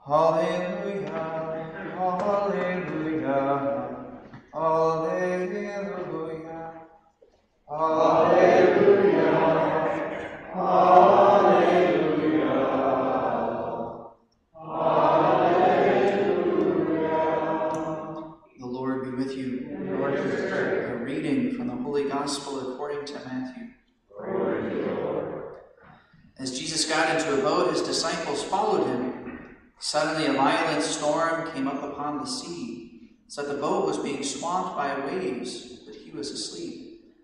Hallelujah, hallelujah, hallelujah, hallelujah, hallelujah, hallelujah. The Lord be with you. A reading from the Holy Gospel according to Matthew. Glory to you, Lord. As Jesus got into a boat, his disciples followed him. Suddenly a violent storm came up upon the sea, so that the boat was being swamped by waves, but he was asleep.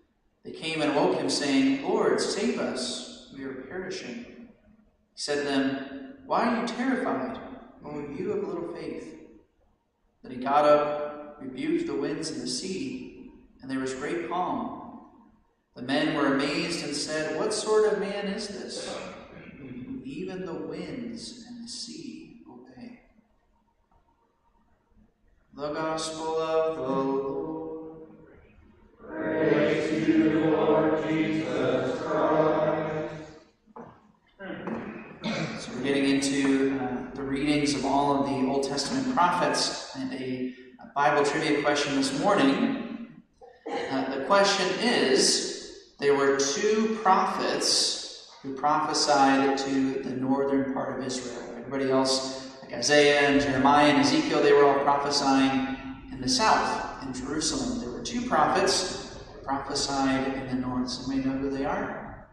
They came and woke him, saying, "Lord, save us, we are perishing." He said to them, "Why are you terrified, O you of little faith?" Then he got up, rebuked the winds and the sea, and there was great calm. The men were amazed and said, "What sort of man is this? Even the winds and the sea obey." The Gospel of the Lord. Praise to you, Lord Jesus Christ. So we're getting into the readings of all of the Old Testament prophets, and a Bible trivia question this morning. The question is, there were two prophets who prophesied to the northern part of Israel. Everybody else, like Isaiah and Jeremiah and Ezekiel, they were all prophesying in the south, in Jerusalem. There were two prophets who prophesied in the north. Somebody know who they are?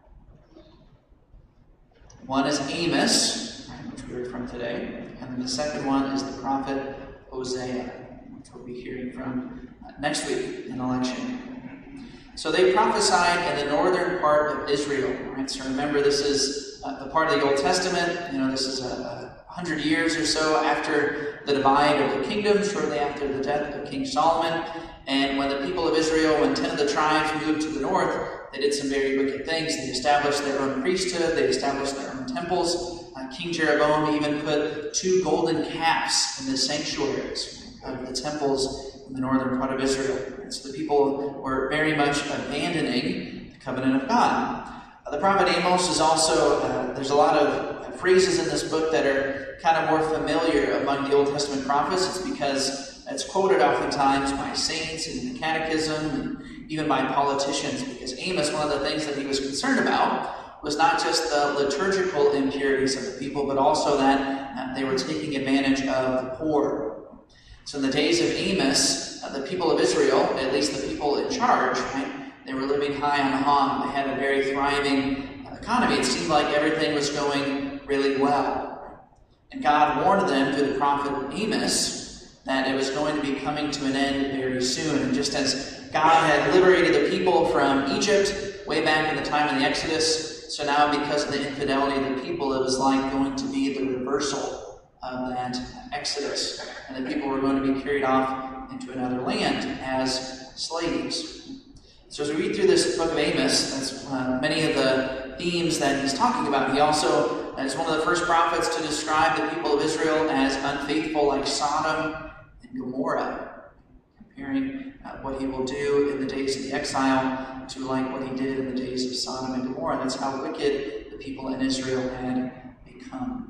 One is Amos, which we heard from today, and then the second one is the prophet Hosea, which we'll be hearing from next week in election. So they prophesied in the northern part of Israel. Right? So remember, this is the part of the Old Testament. This is 100 years or so after the divide of the kingdom, shortly after the death of King Solomon. And when the people of Israel, when 10 of the tribes moved to the north, they did some very wicked things. They established their own priesthood. They established their own temples. King Jeroboam even put 2 golden calves in the sanctuaries of the temples in the northern part of Israel. And so the people were very much abandoning the covenant of God. The prophet Amos is also, there's a lot of phrases in this book that are kind of more familiar among the Old Testament prophets. It's because it's quoted oftentimes by saints in the catechism and even by politicians, because Amos, one of the things that he was concerned about was not just the liturgical impurities of the people, but also that they were taking advantage of the poor. So in the days of Amos, the people of Israel, at least the people in charge, right, they were living high on the hog. They had a very thriving economy. It seemed like everything was going really well. And God warned them through the prophet Amos that it was going to be coming to an end very soon. And just as God had liberated the people from Egypt way back in the time of the Exodus, so now because of the infidelity of the people, it was like going to be the reversal of that Exodus. And the people were going to be carried off into another land as slaves. So as we read through this book of Amos, that's many of the themes that he's talking about. He also is one of the first prophets to describe the people of Israel as unfaithful like Sodom and Gomorrah, comparing what he will do in the days of the exile to like what he did in the days of Sodom and Gomorrah. That's how wicked the people in Israel had become.